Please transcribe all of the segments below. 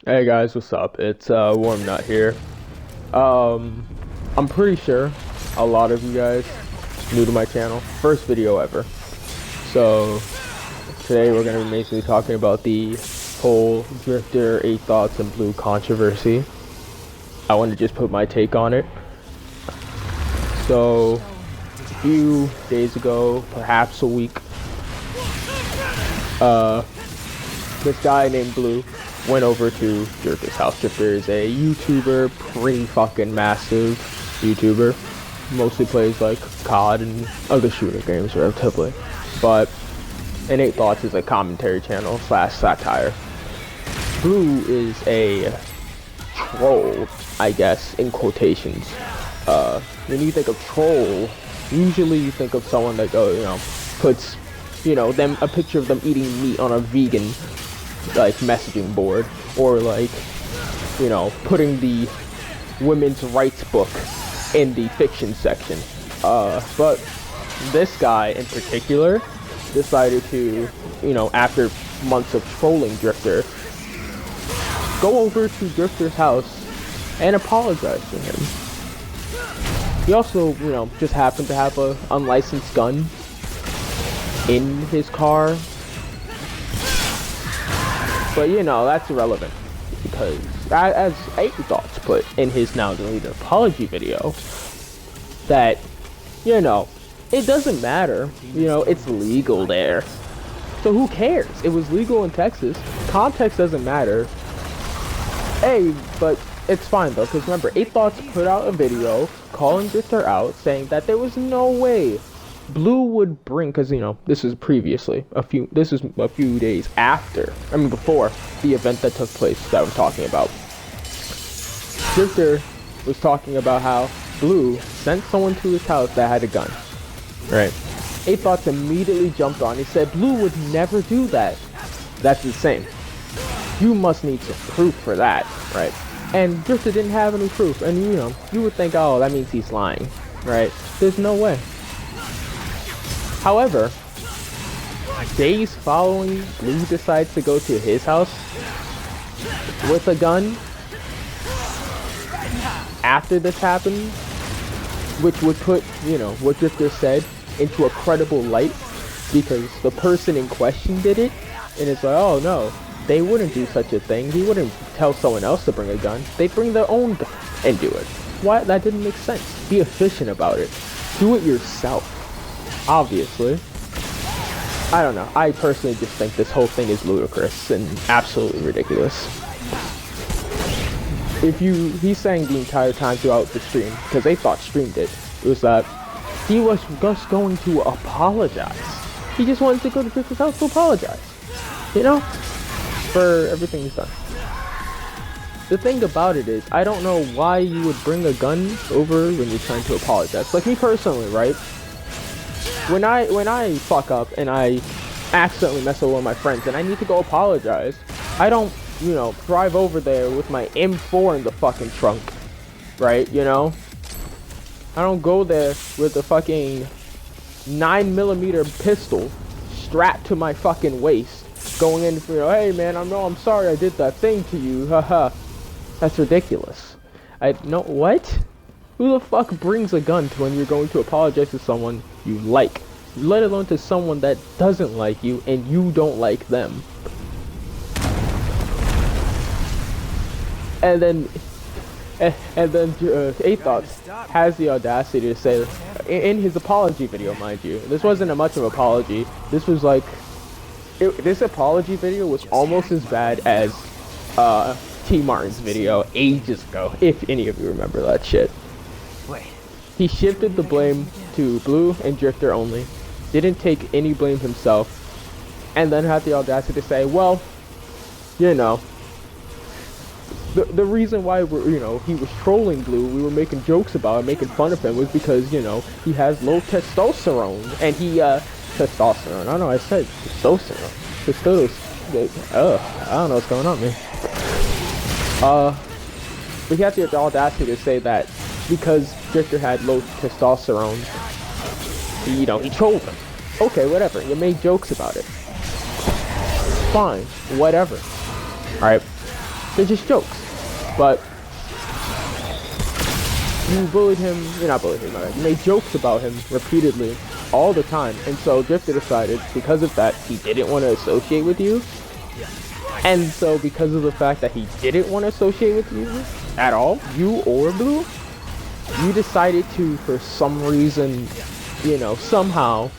Hey guys, what's up? It's Warm Nut here. Um, I'm pretty sure a lot of you guys new to my channel, first video ever. So today we're gonna be basically talking about the whole Driftor, 8thoughts, and Blue controversy. I want to just put my take on it. So a few days ago, perhaps a week, uh, this guy named Blue went over to Driftor's house. Driftor is a YouTuber, pretty fucking massive YouTuber. Mostly plays like COD and other shooter games relatively. But and 8thoughts is a commentary channel slash satire. Blue is a troll, I guess, in quotations. When you think of troll, usually you think of someone that puts, them a picture of them eating meat on a vegan like messaging board, or like, putting the women's rights book in the fiction section. But this guy in particular decided to, after months of trolling Driftor, go over to Driftor's house and apologize to him. He also, just happened to have a unlicensed gun in his car. But that's irrelevant because as 8thoughts put in his now deleted apology video, that, it doesn't matter. It's legal there. So who cares? It was legal in Texas. Context doesn't matter. Hey, but it's fine though, because remember, 8thoughts put out a video calling Driftor out, saying that there was no way Blue would bring, because this is a few days after, before the event that took place that I'm talking about. Driftor was talking about how Blue sent someone to his house that had a gun, right? 8thoughts immediately jumped on. He said Blue would never do that. That's insane. You must need some proof for that, right? And Driftor didn't have any proof, and you would think, oh, that means he's lying, right? There's no way. However, days following, Blue decides to go to his house with a gun after this happened, which would put, what Drifter said into a credible light, because the person in question did it, and it's like, oh no, they wouldn't do such a thing. He wouldn't tell someone else to bring a gun. They'd bring their own gun and do it. Why? That didn't make sense. Be efficient about it. Do it yourself. Obviously. I don't know. I personally just think this whole thing is ludicrous and absolutely ridiculous. He's saying the entire time throughout the stream, because 8thoughts streamed it, was that he was just going to apologize. He just wanted to go to Driftor's house to apologize. For everything he's done. The thing about it is, I don't know why you would bring a gun over when you're trying to apologize. Like me personally, right? When I fuck up and I accidentally mess with one of my friends and I need to go apologize, I don't, drive over there with my M4 in the fucking trunk, right? I don't go there with a fucking 9mm pistol strapped to my fucking waist, going in for, hey man, I'm sorry I did that thing to you, haha. That's ridiculous. What? Who the fuck brings a gun to when you're going to apologize to someone you like, let alone to someone that doesn't like you and you don't like them? And then 8thoughts has the audacity to say, in his apology video, mind you, this wasn't much of an apology. This was like, this apology video was almost as bad as T Martin's video ages ago, if any of you remember that shit. He shifted the blame to Blue and Driftor only, didn't take any blame himself, and then had the audacity to say, well, the reason why he was trolling Blue, we were making jokes about it, making fun of him, was because, he has low testosterone, and testosterone, I don't know, I said testosterone, I don't know what's going on, man. But he had the audacity to say that because Driftor had low testosterone, he trolled him. Okay, whatever. You made jokes about it. Fine, whatever. Alright. They're just jokes. But you bullied him, you're not bullied him, right? You made jokes about him repeatedly all the time. And so Drifter decided, because of that, he didn't want to associate with you. And so because of the fact that he didn't want to associate with you at all, you or Blue, you decided to, for some reason, you know, somehow,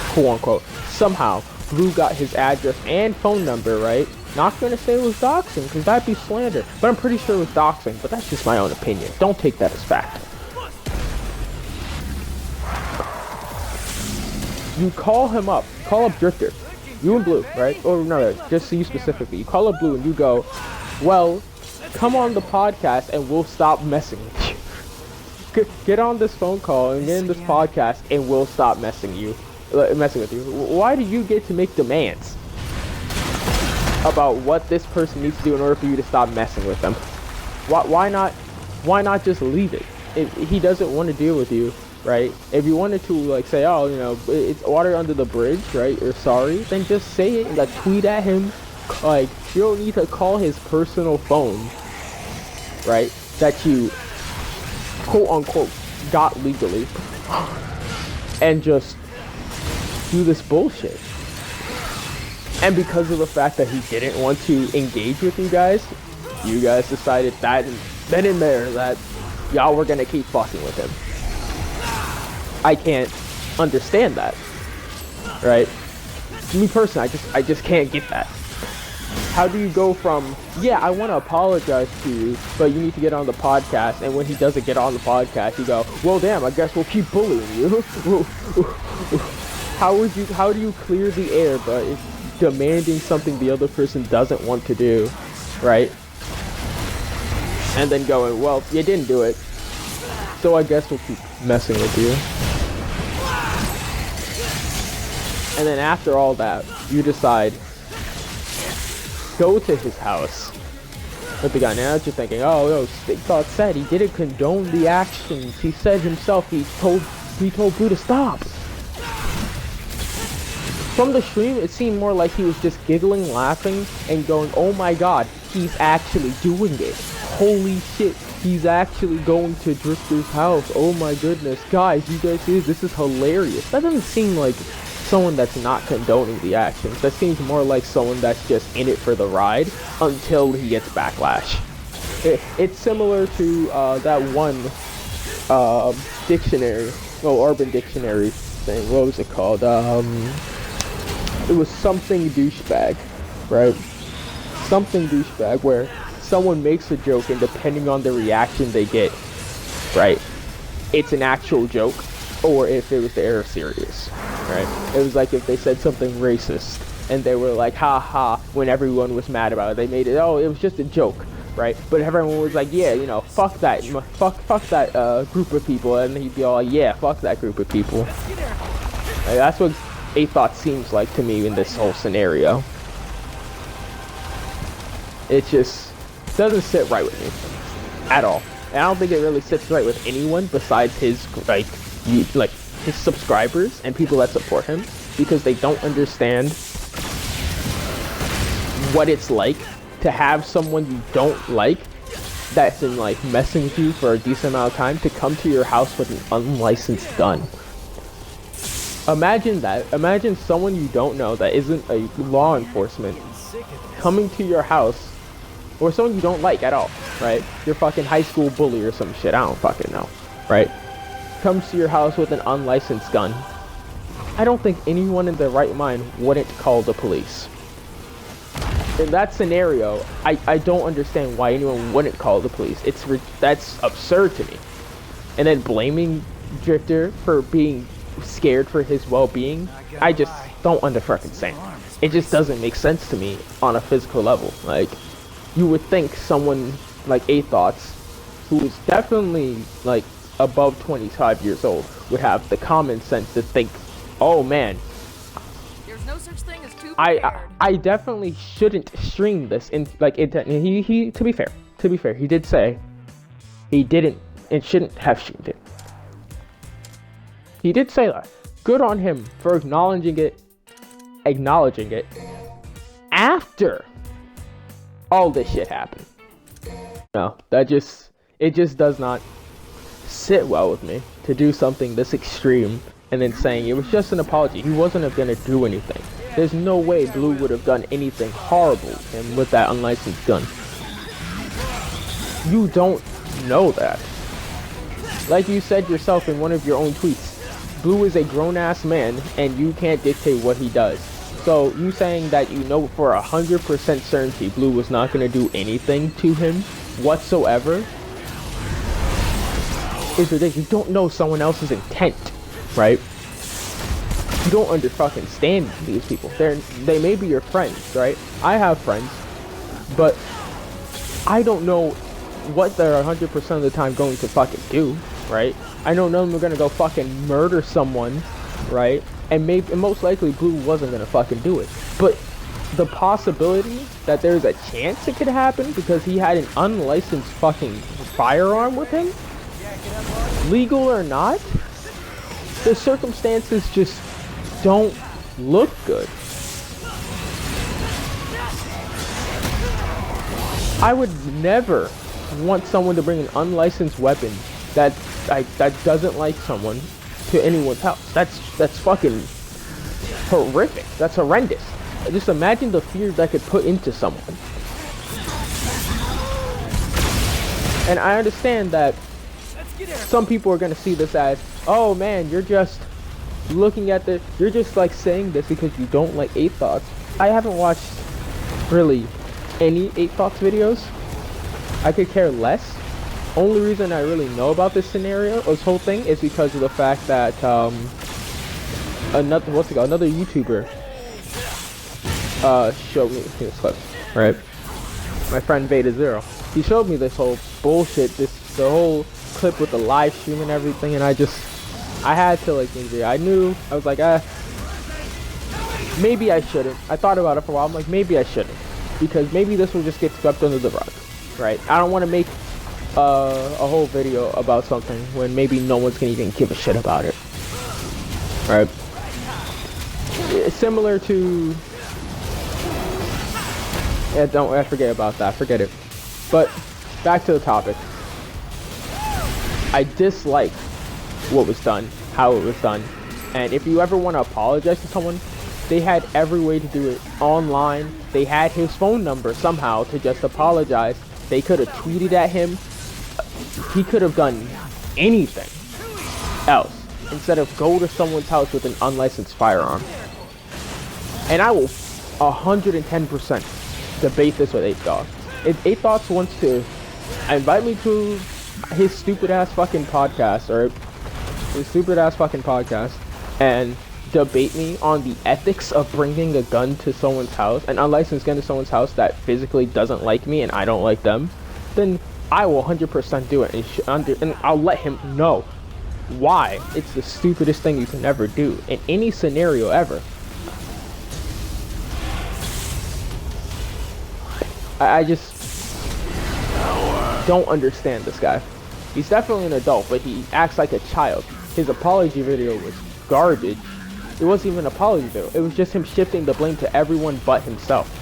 quote unquote, somehow, Blue got his address and phone number, right? Not gonna say it was doxing, because that'd be slander. But I'm pretty sure it was doxing, but that's just my own opinion. Don't take that as fact. You call him up. Call up Drifter. You and Blue, right? Or no, just you specifically. You call up Blue and you go, well, come on the podcast and we'll stop messing with you. Get on this phone call and get in this podcast and we'll stop messing with you. Why do you get to make demands about what this person needs to do in order for you to stop messing with them? Why not just leave it? If he doesn't want to deal with you, right? If you wanted to, like, say, oh, you know, it's water under the bridge, right? Or sorry, then just say it, like, tweet at him. Like, you don't need to call his personal phone, right? That you, quote unquote, got legally, and just do this bullshit. And because of the fact that he didn't want to engage with you guys decided that then and there that y'all were gonna keep fucking with him. I can't understand that, right? Me personally, I just can't get that. How do you go from, yeah, I want to apologize to you, but you need to get on the podcast, and when he doesn't get on the podcast, you go, well, damn, I guess we'll keep bullying you. How do you clear the air, but it's demanding something the other person doesn't want to do, right? And then going, well, you didn't do it, so I guess we'll keep messing with you. And then after all that, you decide, go to his house with the guy. Now you're thinking, oh, no, 8thoughts said he didn't condone the actions. He said himself, he told Blue to stop. From the stream, it seemed more like he was just giggling, laughing, and going, oh my god, he's actually doing it. Holy shit, he's actually going to Drifter's house. Oh my goodness. Guys, you guys see this is hilarious. That doesn't seem like someone that's not condoning the actions. That seems more like someone that's just in it for the ride until he gets backlash. It's similar to that one dictionary, Urban Dictionary thing. What was it called? It was something douchebag, right? Something douchebag, where someone makes a joke and depending on the reaction they get, right, it's an actual joke, or if it was the serious, right? It was like if they said something racist and they were like, ha ha, when everyone was mad about it, they made it, oh, it was just a joke, right? But everyone was like, yeah, you know, fuck that group of people, and he'd be all like, yeah, fuck that group of people. Like, that's what 8thoughts seems like to me in this whole scenario. It just doesn't sit right with me at all. And I don't think it really sits right with anyone besides his his subscribers and people that support him, because they don't understand what it's like to have someone you don't like that's been like messing with you for a decent amount of time to come to your house with an unlicensed gun. Imagine that. Imagine someone you don't know that isn't a law enforcement coming to your house, or someone you don't like at all, right? Your fucking high school bully or some shit, I don't fucking know, right? Comes to your house with an unlicensed gun. I don't think anyone in their right mind wouldn't call the police. In that scenario, I don't understand why anyone wouldn't call the police. That's absurd to me. And then blaming Drifter for being scared for his well-being, I just don't understand. It just doesn't make sense to me on a physical level. Like, you would think someone like 8thoughts, who is definitely like above 25 years old, would have the common sense to think, oh man, there's no such thing as too prepared. I definitely shouldn't stream this in like intent. He to be fair, he did say he didn't and shouldn't have streamed it. He did say that. Good on him for acknowledging it after all this shit happened. No, it just does not sit well with me to do something this extreme and then saying it was just an apology. He wasn't gonna do anything. There's no way Blue would have done anything horrible and with that unlicensed gun. You don't know that. Like you said yourself in one of your own tweets, Blue is a grown-ass man and you can't dictate what he does. So you saying that you know for 100% certainty Blue was not going to do anything to him whatsoever is ridiculous. You don't know someone else's intent, right? You don't understand these people. They may be your friends, right? I have friends, but I don't know what they're 100% of the time going to fucking do, right? I know none of them are gonna go fucking murder someone, right? And most likely Blue wasn't gonna fucking do it. But the possibility that there's a chance it could happen because he had an unlicensed fucking firearm with him, legal or not, the circumstances just don't look good. I would never want someone to bring an unlicensed weapon that doesn't like someone to anyone's house. That's fucking horrific. That's horrendous. Just imagine the fear that could put into someone. And I understand that some people are gonna see this as, oh man, you're just looking at you're just like saying this because you don't like 8thoughts. I haven't watched really any 8thoughts videos. I could care less. Only reason I really know about this scenario, this whole thing, is because of the fact that another YouTuber showed me this clip, right? My friend Beta Zero. He showed me this whole bullshit, the whole clip with the live stream and everything, and I had to like maybe I was like, maybe I shouldn't. I thought about it for a while. I'm like, maybe I shouldn't, because maybe this will just get swept under the rug, right? I don't want to make a whole video about something when maybe no one's gonna even give a shit about it, right? It's similar to I forget about that. Forget it. But back to the topic. I dislike what was done, how it was done, and if you ever want to apologize to someone, they had every way to do it online. They had his phone number somehow to just apologize. They could have tweeted at him. He could have done anything else instead of go to someone's house with an unlicensed firearm. And I will 110% debate this with 8thoughts. If 8thoughts wants to invite me to his stupid ass fucking podcast and debate me on the ethics of bringing a gun to someone's house, an unlicensed gun to someone's house that physically doesn't like me and I don't like them, then I will 100% do it, and I'll let him know why it's the stupidest thing you can ever do in any scenario ever. I just don't understand this guy. He's definitely an adult, but he acts like a child. His apology video was garbage. It wasn't even an apology video. It was just him shifting the blame to everyone but himself.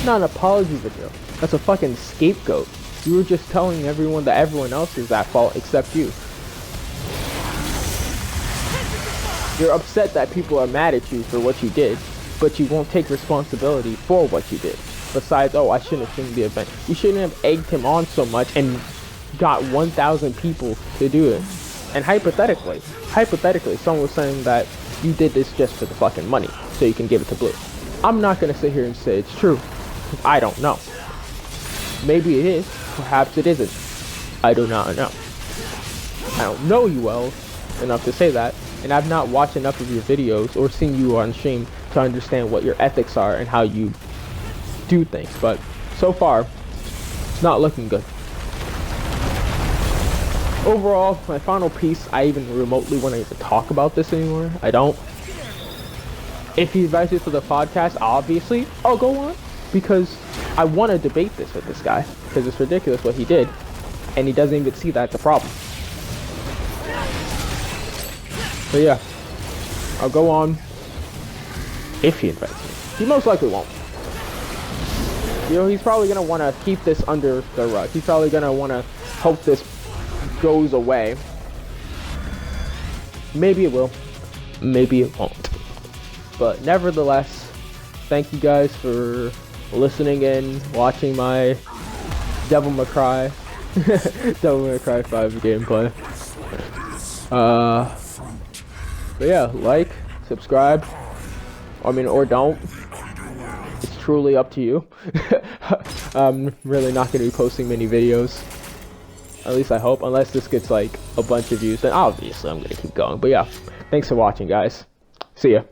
Not an apology video. That's a fucking scapegoat. You were just telling everyone that everyone else is at fault except you. You're upset that people are mad at you for what you did, but you won't take responsibility for what you did. Besides, oh, I shouldn't have filmed the event. You shouldn't have egged him on so much and got 1,000 people to do it. And hypothetically, someone was saying that you did this just for the fucking money, so you can give it to Blue. I'm not gonna sit here and say it's true. I don't know. Maybe it is. Perhaps it isn't. I do not know. I don't know you well enough to say that, and I've not watched enough of your videos or seen you on stream to understand what your ethics are and how you do things. But so far, it's not looking good. Overall, my final piece, I even remotely want to even talk about this anymore. I don't. If he invites me to the podcast, obviously, I'll go on, because I want to debate this with this guy, because it's ridiculous what he did, and he doesn't even see that's a problem. So yeah, I'll go on if he invites me. He most likely won't. You know, he's probably gonna want to keep this under the rug. He's probably gonna want to hope this goes away. Maybe it will. Maybe it won't. But nevertheless, thank you guys for listening in, watching my Devil May Cry 5 gameplay. But yeah, like, subscribe, or don't. It's truly up to you. I'm really not going to be posting many videos. At least I hope, unless this gets like a bunch of views, then obviously I'm going to keep going. But yeah, thanks for watching, guys. See ya.